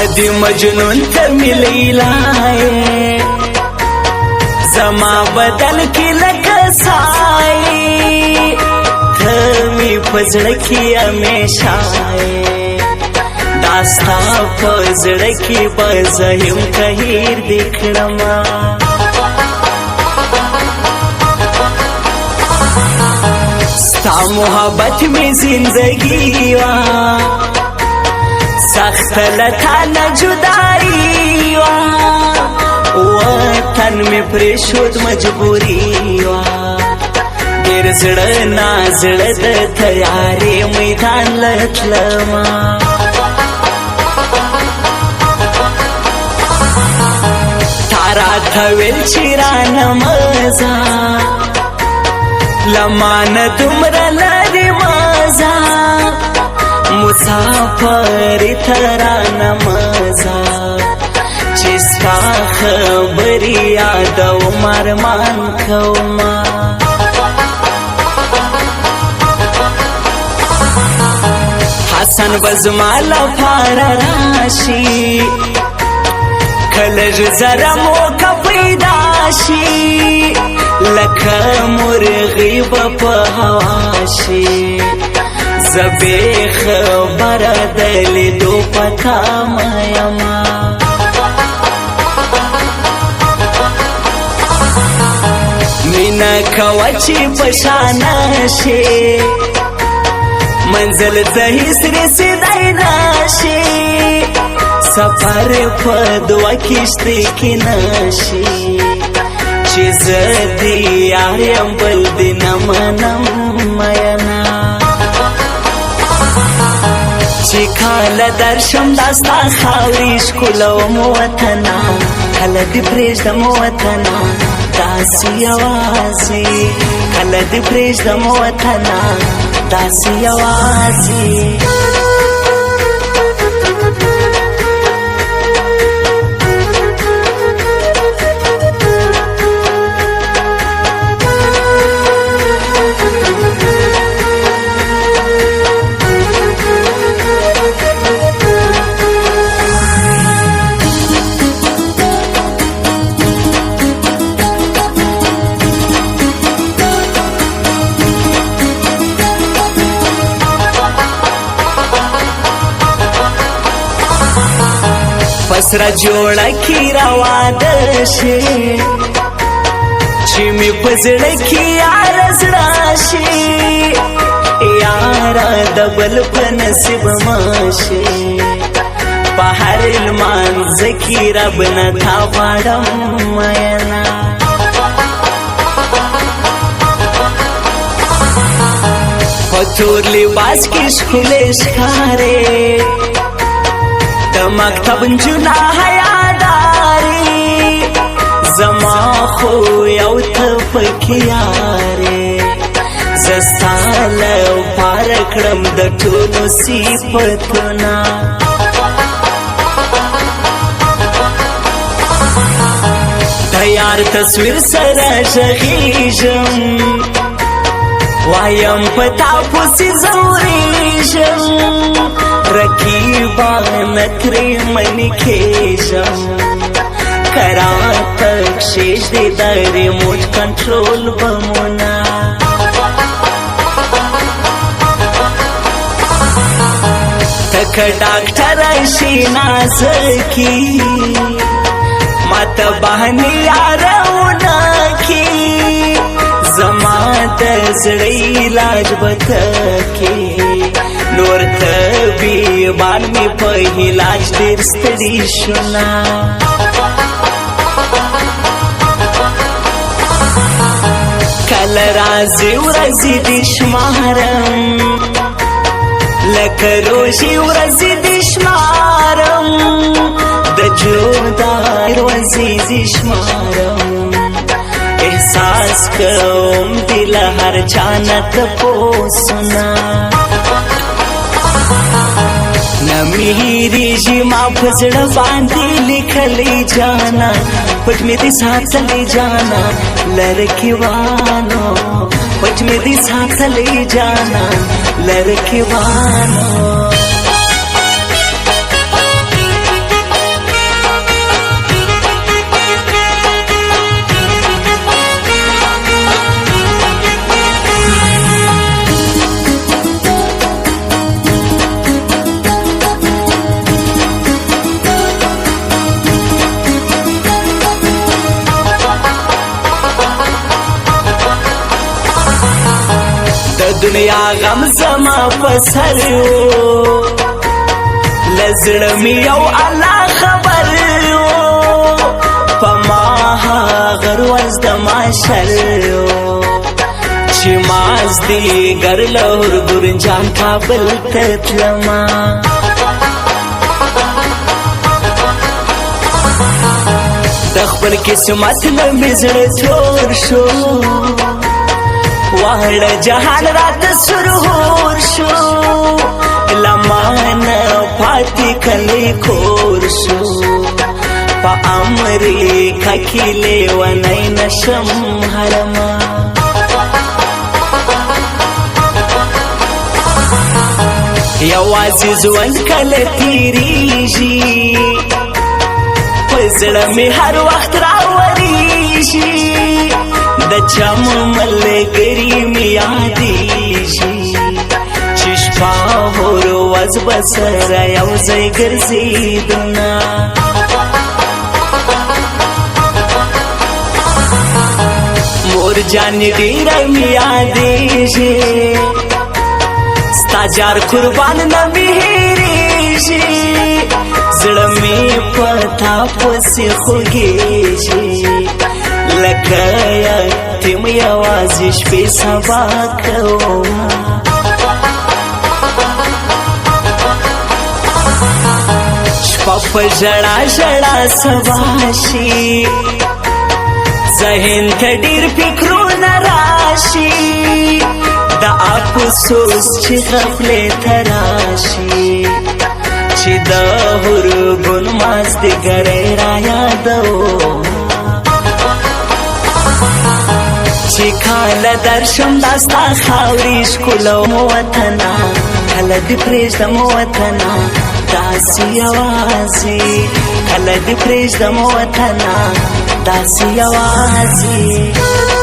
ندی مجنون ته ملیلای زما بدل کی لکسای ته می پزړه کی همیشه داستا پزړه کی بزهم کهیر دکړما ستا محبت می زندگی وا سخت لتا نه جدائی وا وطن می پریشود مجبوری وا ډیر زړه نازړه د تیارې میدان لتلما تارا ثویل چیران مزا لمان دمرا لری مزا مسافر تران مزا چستا خبری یادو مرمان کوما حسن بزمال پار راشی کلج زرمو کپیداشی لکه مرغی په هواشی زبې خبره د لیدو پتا مېما مینا کوه چې په شان شي منزل ته هیڅ رسیدای نشي سفر په دوه کښتۍ کې نشي چې زه دې یار یم بل دې نه منم مینا چې کله درشم داستا خاورې ښکلوم وطنه کله دې پرېږدم وطنه داسې یوازې کله دې پرېږدم وطنه داسې یوازې پسرا جوړه کی راواده شي چې می پزړه کی عرض راشي یار د بل په نصیب ماشي په هر المانځ کی رب نه تا غواړم مینا په تور لباس کې ښکلې ښکارې مکتب جنا حیاداری زما خو یو ته پکیاره زستاله پار کړم د ټولو صفتونه د یار تصویر سره ږغیږم وایم پتا پسې ځورېږم رقیبا نکری منی کھیجم کرا تک شیش دی دا ریموٹ کنٹرول بمونا تک ڈاکٹر ایشی نازکی مات بہنی آرونا کی زمان دزڑی علاج بتکی نور طبیبان می په علاج ډېر ستړي شونا کله راځي ورځې دې شمارم لکه روژې ورځې دې شمارم د جدای ورځې دې شمارم احساس کوم دې له هر چا نه تپوسونه نمیریږي ما په زړه باندې لیکلې جانا پټ مې دې ساتلې جانا لړکي وانو پټ مې دې ساتلې جانا لړکي وانو دنیا غم زما پسر لزړه می یو الله خبر پما هغه ورځ د محشر چې مازدیګر لور ګورجان کابل ته تلما د خپل قسمت نه مې زړه تور شو واړه جهان راته سرور شو لمانه پاتې کلی کور شو په امریکا کې لیونی نشم هرما یوازې ژوند کله تېرېږي په زړه مې هر وخت راورېږي د چم ملګري مې یادېږي چې شپه هر ورځ به سره یو ځای ګرځېدونه مور جانې ډېره مې یادېږي ستا جار قربان نه مې هېرېږي زړه مې په تا پسې خوږېږي لکه یتیم یوازې شپې سبا کومه شپه په ژړا ژړا سبا شي ذهن ته ډېر فکرونه راشي د افسوس چې غفلت راشي چې د هرګون مازدیګری رایادوم چې کله درشم دا ستا خاورې ښکلو وطنه کله دې پرېږدم وطنه داسې یوازې کله دې پرېږدم وطنه داسې یوازې